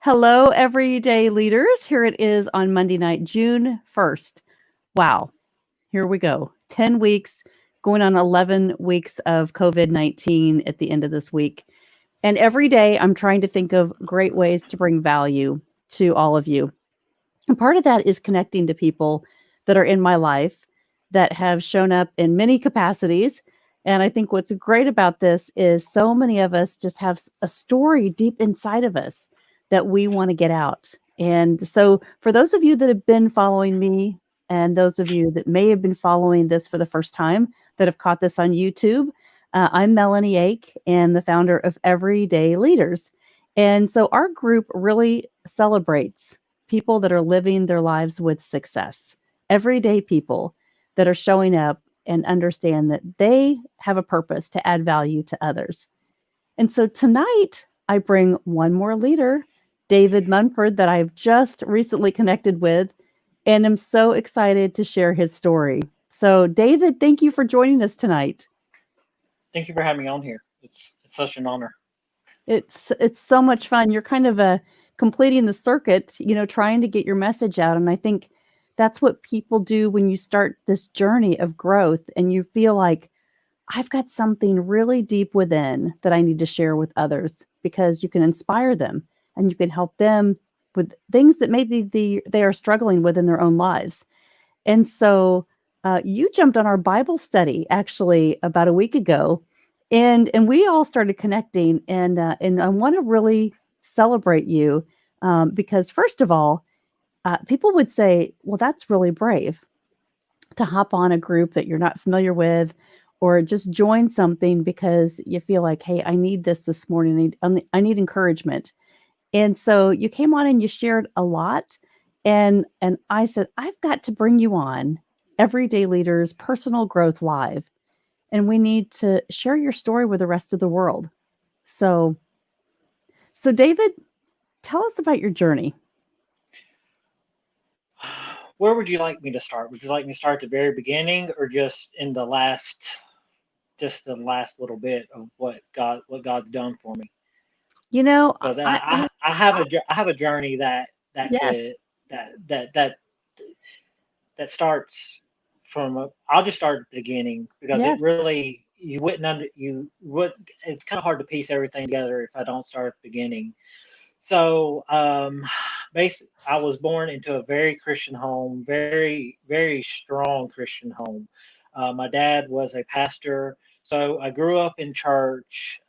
Hello, everyday leaders. Here it is on Monday night, June 1st. Wow, here we go. 10 weeks, going on 11 weeks of COVID 19 at the end of this week. And every day I'm trying to think of great ways to bring value to all of you. And part of that is connecting to people that are in my life that have shown up in many capacities. And I think what's great about this is so many of us just have a story deep inside of us that we want to get out. And so, for those of you that have been following me, and those of you that may have been following this for the first time that have caught this on YouTube, I'm Melanie Ake and the founder of Everyday Leaders. And so, our group really celebrates people that are living their lives with success, everyday people that are showing up and understand that they have a purpose to add value to others. And so tonight, I bring one more leader, David Munford, that I've just recently connected with, and I'm so excited to share his story. So, David, thank you for joining us tonight. Thank you for having me on here. It's such an honor. It's so much fun. You're kind of completing the circuit, trying to get your message out. And I think that's what people do when you start this journey of growth and you feel like I've got something really deep within that I need to share with others because you can inspire them and you can help them with things that maybe they are struggling with in their own lives. And so you jumped on our Bible study actually about a week ago, and we all started connecting. And I want to really celebrate you because first of all, people would say, "Well, that's really brave to hop on a group that you're not familiar with." Or just join something because you feel like, hey, I need this morning. I need encouragement. And so you came on and you shared a lot. And I said, I've got to bring you on Everyday Leaders Personal Growth Live. And we need to share your story with the rest of the world. So, so David, tell us about your journey. Where would you like me to start? Would you like me to start at the very beginning, or just the last little bit of what God's done for me? You know, Because I have a journey that yes, could that that that that starts I'll just start at the beginning because it yes, really you wouldn't under you would it's kind of hard to piece everything together if I don't start at the beginning. So, I was born into a very Christian home, very strong Christian home. My dad was a pastor, so I grew up in church.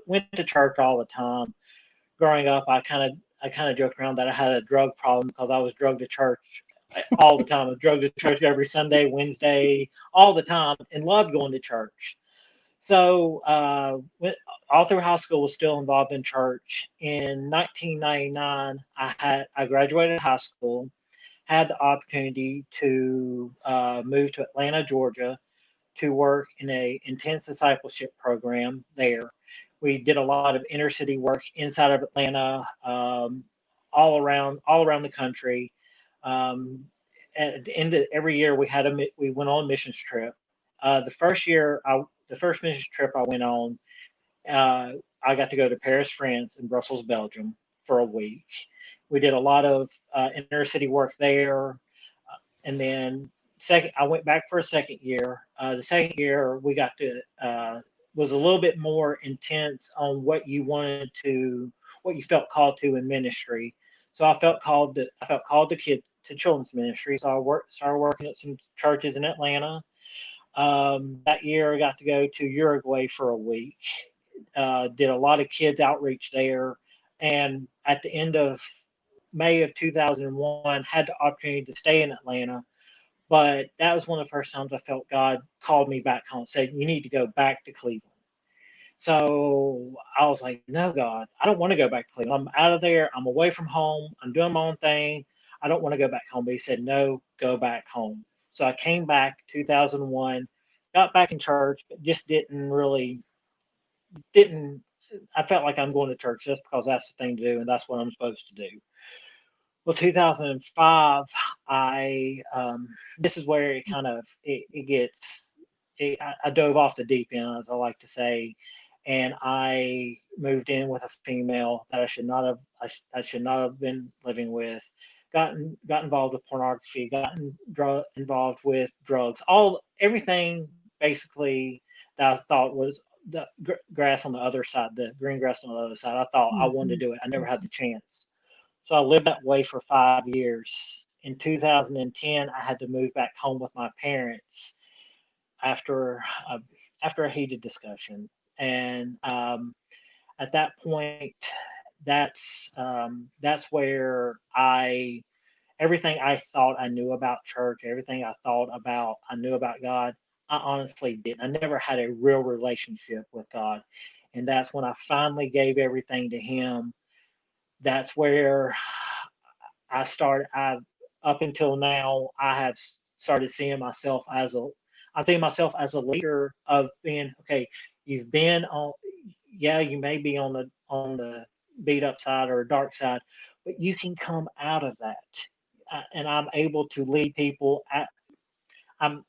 Went to church all the time. Growing up, I kind of joked around that I had a drug problem because I was drugged to church all the time. I was drugged to church every Sunday, Wednesday, all the time, and loved going to church. So, all through high school, was still involved in church. In 1999, I graduated high school, had the opportunity to move to Atlanta, Georgia, to work in a intense discipleship program there. We did a lot of inner city work inside of Atlanta, all around the country. Um, at the end of every year, we went on a missions trip. The first missions trip I went on, uh, I got to go to Paris, France, and Brussels, Belgium for a week. We did a lot of inner city work there, and then second, I went back for a second year. The second year we got to was a little bit more intense on what you felt called to in ministry. So I felt called to children's ministry. So started working at some churches in Atlanta. That year, I got to go to Uruguay for a week. Did a lot of kids outreach there, and at the end of May of 2001, had the opportunity to stay in Atlanta. But that was one of the first times I felt God called me back home, said, "You need to go back to Cleveland." So I was like, "No, God, I don't want to go back to Cleveland. I'm out of there. I'm away from home. I'm doing my own thing. I don't want to go back home." But He said, "No, go back home." So I came back 2001, got back in church, but just didn't. I felt like I'm going to church just because that's the thing to do and that's what I'm supposed to do. Well, 2005, this is where it kind of it gets. I dove off the deep end, as I like to say, and I moved in with a female that I should not have been living with. Got involved with pornography. Involved with drugs. Everything basically that I thought was the grass on the other side, the green grass on the other side. I thought I wanted Mhm. to do it. I never had the chance. So I lived that way for 5 years. In 2010, I had to move back home with my parents after uh, after a heated discussion, and at that point, that's where I everything I thought I knew about church, everything I knew about God, I honestly didn't. I never had a real relationship with God, and that's when I finally gave everything to Him. That's where I started. I Up until now, I have started seeing myself as a. I'm seeing myself as a leader of being okay. You've been on, yeah, you may be on the beat up side or dark side, but you can come out of that, and I'm able to lead people. I'm.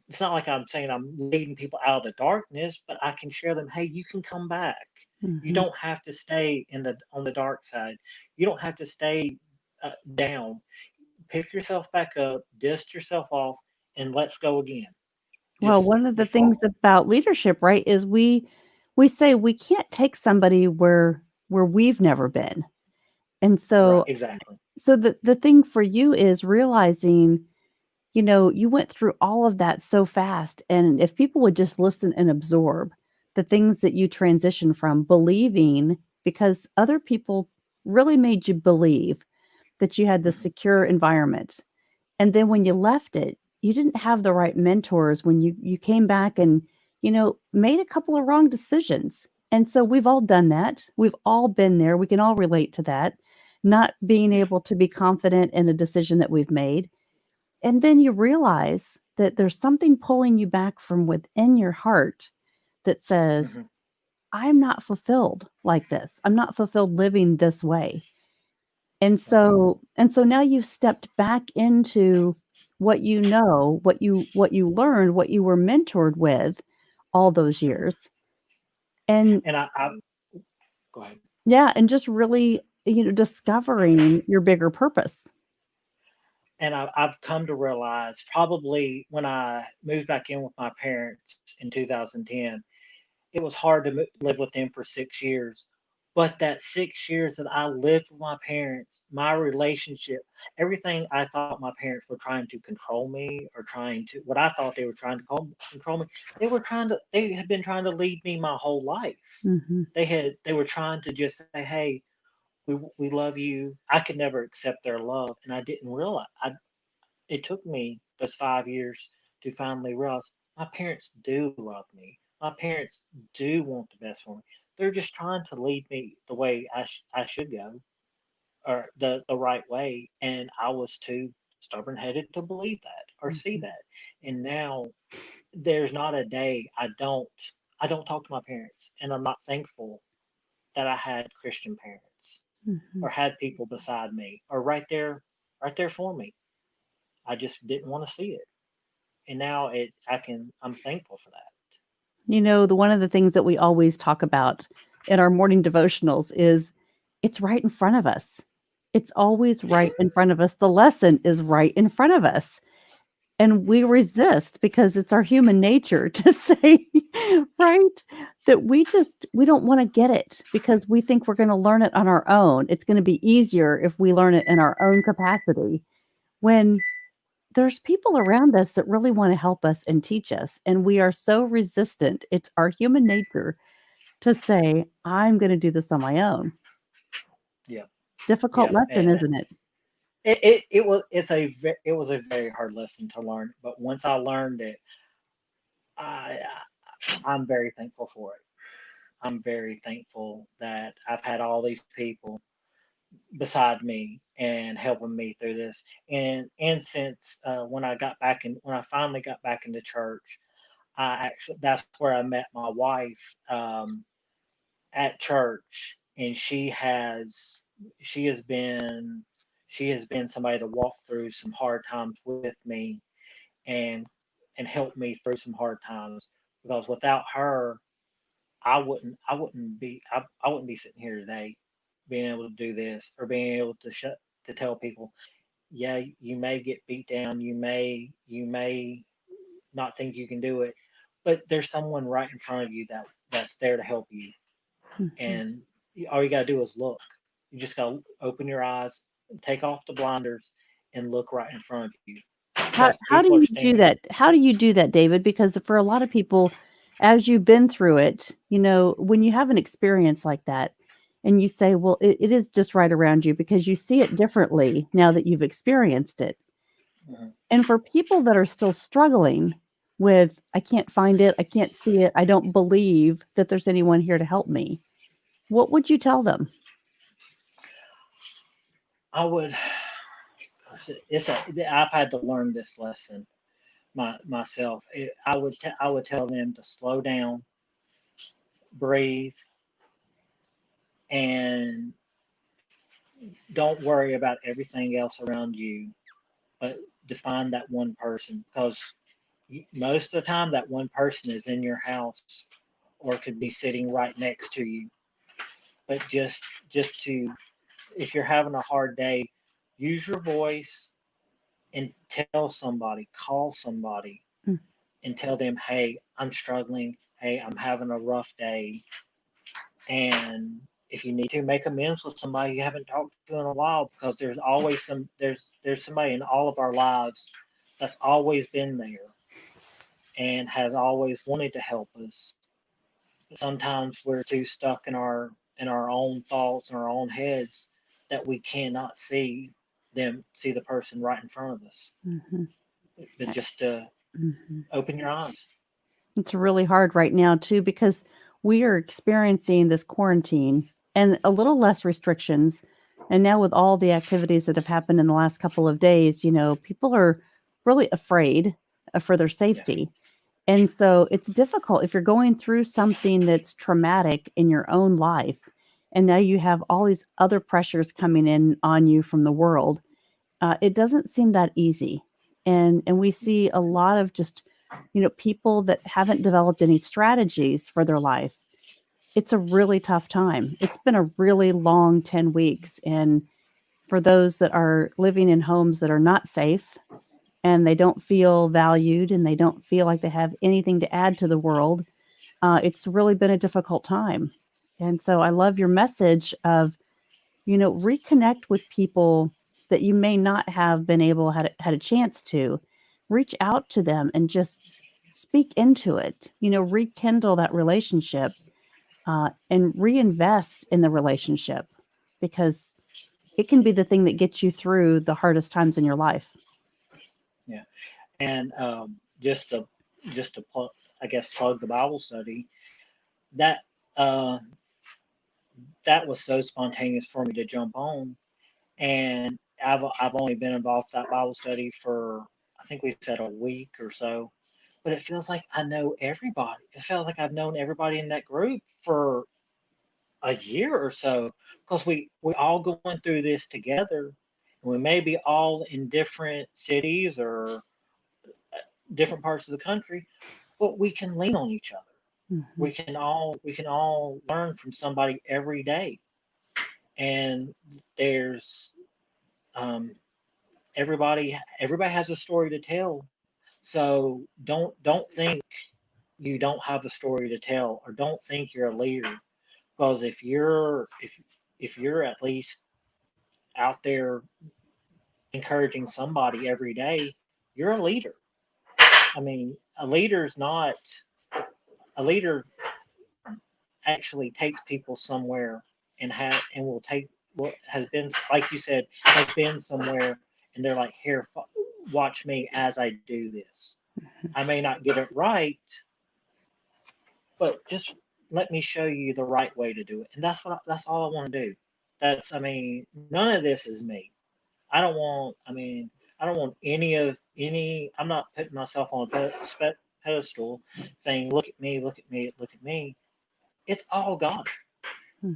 It's not like I'm saying I'm leading people out of the darkness, but I can share them. Hey, you can come back. You Mhm. don't have to stay in the on the dark side. You don't have to stay down. Pick yourself back up, dust yourself off, and let's go again. Well, Just one of the just forward. things about leadership, right, is we say we can't take somebody where we've never been. And Right, so exactly. the thing for you is realizing, you went through all of that so fast, and if people would just listen and absorb the things that you transition from believing because other people really made you believe that you had the Hmm. secure environment. And then when you left it, you didn't have the right mentors when you came back and, made a couple of wrong decisions. And so we've all done that. We've all been there. We can all relate to that. Not being Yeah. able to be confident in a decision that we've made. And then you realize that there's something pulling you back from within your heart that says, Hmm. I'm not fulfilled like this. I'm not fulfilled living this way. Right. And so now you've stepped back into what you know, what you learned, what you were mentored with all those Hmm. years. And And I go ahead. yeah, and just really, discovering your bigger purpose. And I've come to realize probably when I moved back in with my parents in 2010, it was hard to live with them for 6 years. But that 6 years that I lived with my parents, my relationship, everything I thought my parents were trying to control me or trying to, what I thought they were trying to control me, they had been trying to lead me my whole life. Mhm. They were trying to just say, hey, we love you. I could never accept their love. And I didn't realize, it took me those 5 years to finally realize my parents do love me. My parents do want the best for me. They're just trying to lead me the way I should go, or the right way. And I was too stubborn headed to believe that or see Mhm. that. And now there's not a day I don't talk to my parents, and I'm not thankful that I had Christian parents or Mhm. had people beside me or right there for me. I just didn't want to see it, and now I'm thankful for that. The one of the things that we always talk about in our morning devotionals is it's right in front of us. It's always Yeah. right in front of us. The lesson is right in front of us. And we resist because it's our human nature to say, right, that we don't wanna get it because we think we're gonna learn it on our own. It's gonna be easier if we learn it in our own capacity, when there's people around us that really wanna help us and teach us, and we are so resistant. It's our human nature to say, "I'm gonna do this on my own." Yeah. Difficult Yeah. lesson, And isn't it? it was a very hard lesson to learn, but once I learned it, I I'm very thankful for it. I'm very thankful that I've had all these people beside me and helping me through this. And since when I finally got back into church, I actually that's where I met my wife at church, and she has been she has been somebody to walk through some hard times with me and help me through some hard times, because without her I wouldn't be sitting here today being able to do this or being able to tell people, yeah, you may get beat down, you may not think you can do it, but there's someone right in front of you that's there to help you, Mhm. and all you gotta do is look. You just gotta open your eyes, take off the blinders, and look right in front of you because How do people are you do standing. that? How do you do that, David? Because for a lot of people, as you've been through it, when you have an experience like that and you say, well, it is just right around you because you see it differently now that you've experienced it. Mhm. And for people that are still struggling with, I can't find it, I can't see it, I don't believe that there's anyone here to help me, what would you tell them? I would. I've had to learn this lesson myself. I would tell them to slow down, breathe, and don't worry about everything else around you, but define that one person because most of the time that one person is in your house or could be sitting right next to you. But just to if you're having a hard day, use your voice and tell somebody, call somebody Mm, and tell them, hey, I'm struggling. Hey, I'm having a rough day. And if you need to make amends with somebody you haven't talked to in a while, because there's somebody in all of our lives that's always been there and has always wanted to help us. Sometimes we're too stuck in our own thoughts and our own heads that we cannot see the person right in front of us. mhm, But eh, just mhm. open your eyes. It's really hard right now too because we are experiencing this quarantine and a little less restrictions. And now with all the activities that have happened in the last couple of days, people are really afraid for their Yeah. safety. And so it's difficult if you're going through something that's traumatic in your own life. And now you have all these other pressures coming in on you from the world. It doesn't seem that easy, and we see a lot of just, people that haven't developed any strategies for their life. It's a really tough time. It's been a really long 10 weeks, and for those that are living in homes that are not safe, and they don't feel valued, and they don't feel like they have anything to add to the world, it's really been a difficult time. And so I love your message of reconnect with people that you may not have been able had a chance to. Reach out to them and just speak into it. Rekindle that relationship, and reinvest in the relationship because it can be the thing that gets you through the hardest times in your life. Yeah. And just to I guess plug the Bible study. That uh, that was so spontaneous for me to jump on, and I've only been involved with that Bible study for I think we said a week or so, but it feels like I know everybody. It feels like I've known everybody in that group for a year or so because we all going through this together, and we may be all in different cities or different parts of the country, but we can lean on each other. Mhm. We can all learn from somebody every day, and there's um, everybody has a story to tell. So don't think you don't have a story to tell, or don't think you're a leader. Because if you're at least out there encouraging somebody every day, you're a leader. I mean, a leader actually takes people somewhere and will take what has been like you said has been somewhere, and they're like, here, watch me as I do this. I may not get it right, but just let me show you the right way to do it. And that's all I want to do. That's I mean, none of this is me. I don't want any. I'm not putting myself on a pedestal, saying, "Look at me, look at me, look at me." It's all God.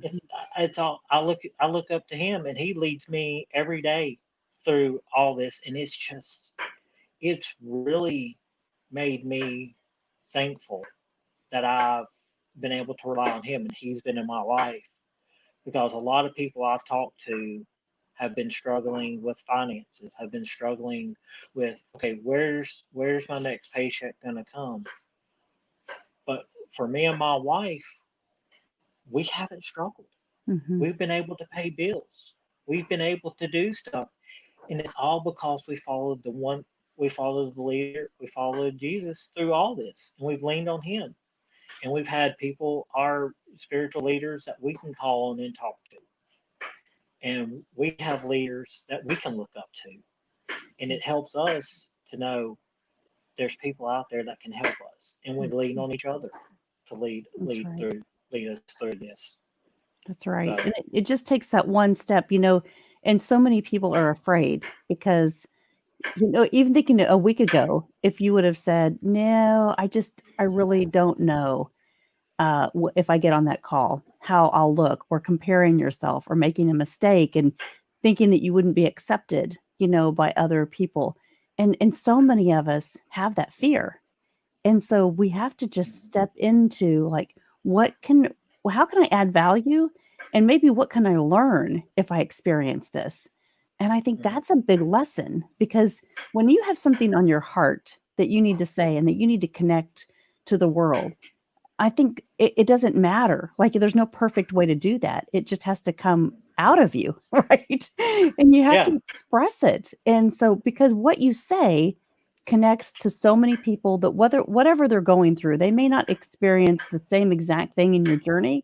It's Mhm. it's all. I look up to Him, and He leads me every day through all this, and it's really made me thankful that I've been able to rely on him, and he's been in my life because a lot of people I've talked to have been struggling with finances, have been struggling with, okay, where's my next paycheck going to come? But for me and my wife, we haven't struggled. Hmm. We've been able to pay bills. We've been able to do stuff, and it's all because we followed the leader, we followed Jesus through all this, and we've leaned on Him, and we've had people, our spiritual leaders, that we can call on and talk to, and we have leaders that we can look up to, and it helps us to know there's people out there that can help us, and we lean on each other to That's right. lead us through this. That's right. So And it just takes that one step, and so many people are afraid because, even thinking a week ago, if you would have said, no, I really don't know if I get on that call, how I'll look, or comparing yourself or making a mistake and thinking that you wouldn't be accepted, by other people. And so many of us have that fear. And so we have to just step into like, how can I add value? And maybe what can I learn if I experience this? And I think mhm, that's a big lesson because when you have something on your heart that you need to say and that you need to connect to the world, I think it doesn't matter. Like there's no perfect way to do that. It just has to come out of you, right? And you have yeah, to express it. And so because what you say connects to so many people that whatever they're going through, they may not experience the same exact thing in your journey,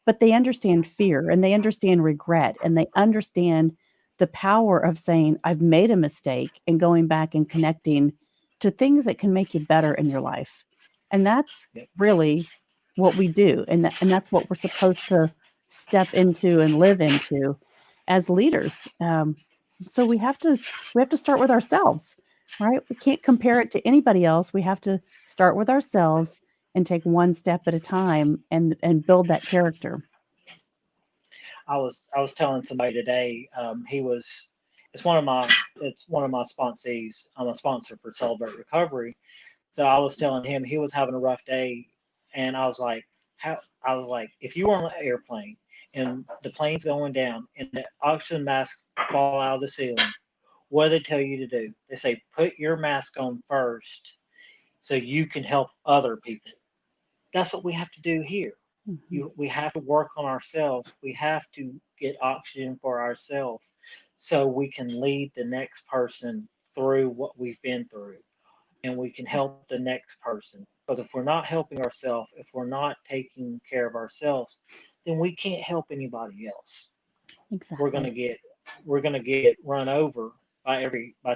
but they understand fear and they understand regret and they understand the power of saying, I've made a mistake and going back and connecting to things that can make you better in your life. And that's yeah. really what we do. And that's what we're supposed to step into and live into as leaders. So we have to start with ourselves, right? We can't compare it to anybody else. We have to start with ourselves and take one step at a time and build that character. I was telling somebody today. He was it's one of my it's one of my sponsees. I'm a sponsor for Celebrate Recovery. So I was telling him he was having a rough day, and I was like, if you were on an airplane and the plane's going down and the oxygen mask fall out of the ceiling, what do they tell you to do? They say put your mask on first so you can help other people. That's what we have to do here. Mhm. We have to work on ourselves. We have to get oxygen for ourselves so we can lead the next person through what we've been through, and we can help the next person. Because if we're not helping ourselves, if we're not taking care of ourselves, then we can't help anybody else. We're Exactly. gonna get we're gonna get run over by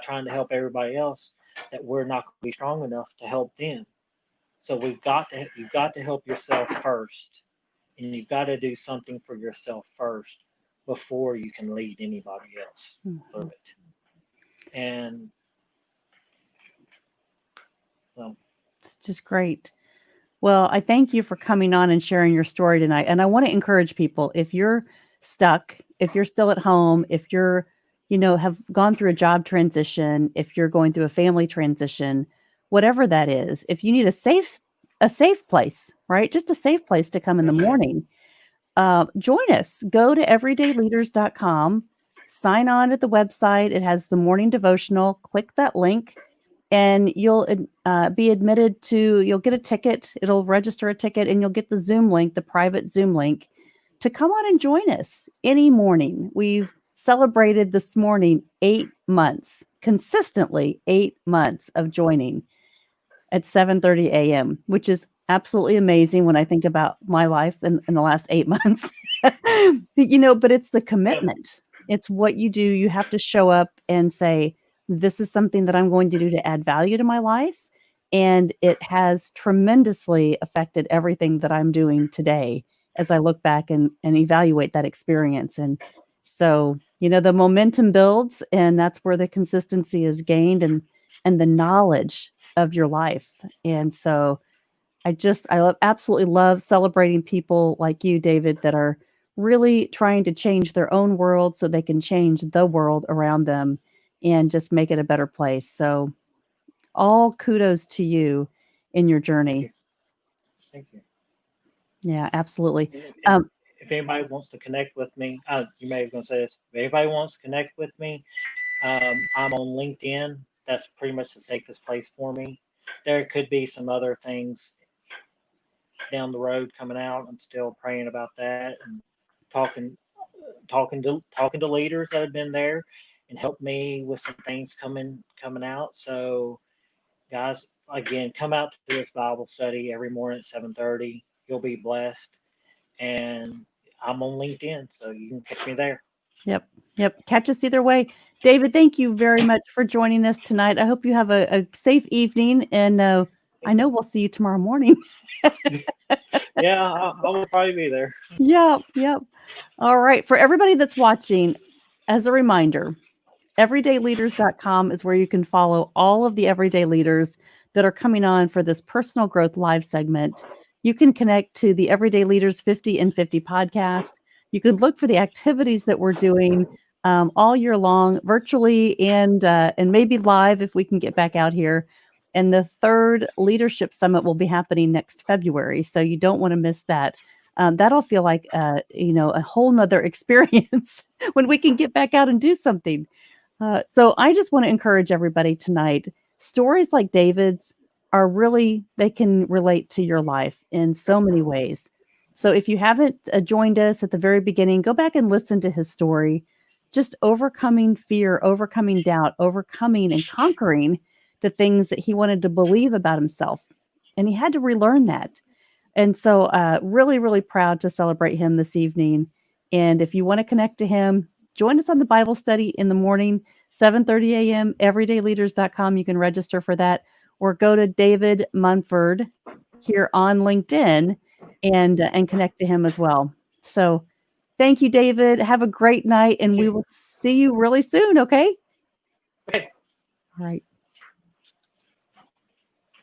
trying to help everybody else, that we're not going to be strong enough to help them. So you've got to help yourself first, and you've got to do something for yourself first before you can lead anybody else through Mhm. it. And so, It's just great. Well, I thank you for coming on and sharing your story tonight. And I want to encourage people if you're stuck, if you're still at home, if you're, have gone through a job transition, if you're going through a family transition, whatever that is, if you need a safe place, right? Just a safe place to come in the yes, ma'am. morning. Join us. Go to everydayleaders.com, sign on at the website. It has the morning devotional. Click that link, and be admitted to, you'll get a ticket. It'll register a ticket, and you'll get the Zoom link, the private Zoom link, to come on and join us any morning. We've celebrated this morning 8 months, consistently 8 months of joining at 7:30 a.m., which is absolutely amazing when I think about my life in the last 8 months. But it's the Yeah, commitment. It's what you do. You have to show up and say, this is something that I'm going to do to add value to my life. And it has tremendously affected everything that I'm doing today as I look back and evaluate that experience. And so, the momentum builds, and that's where the consistency is gained and the knowledge of your life. And so absolutely love celebrating people like you, David, that are really trying to change their own world so they can change the world around them and just make it a better place. So all kudos to you in your thank journey. you, thank you. Yeah, absolutely. If, if anybody wants to connect with me, you may have going to say this. If anybody wants to connect with me, I'm on LinkedIn. That's pretty much the safest place for me. There could be some other things down the road coming out. I'm still praying about that and talking talking to leaders that have been there and helped me with some things coming out. So guys, again, come out to this Bible study every morning at 7:30. You'll be blessed. And I'm on LinkedIn, so you can catch me there. Yep. Yep. Catch us either way. David, thank you very much for joining us tonight. I hope you have a safe evening, and I know we'll see you tomorrow morning. Yeah, I will probably be there. Yep. Yep. All right. For everybody that's watching, as a reminder, everydayleaders.com is where you can follow all of the everyday leaders that are coming on for this personal growth live segment. You can connect to the Everyday Leaders 50 and 50 podcast. You can look for the activities that we're doing all year long, virtually and maybe live if we can get back out here. And the third leadership summit will be happening next February, so you don't want to miss that. That'll feel like a whole nother experience when we can get back out and do something. So I just want to encourage everybody tonight. Stories like David's are really, they can relate to your life in so many ways. So if you haven't joined us at the very beginning, go back and listen to his story. Just overcoming fear, overcoming doubt, overcoming and conquering the things that he wanted to believe about himself. And he had to relearn that. And so really, really proud to celebrate him this evening. And if you want to connect to him, join us on the Bible study in the morning, 7:30 a.m., everydayleaders.com. You can register for that, or go to David Munford here on LinkedIn and connect to him as well. So thank you, David. Have a great night, and we will see you really soon, okay? Okay. All right.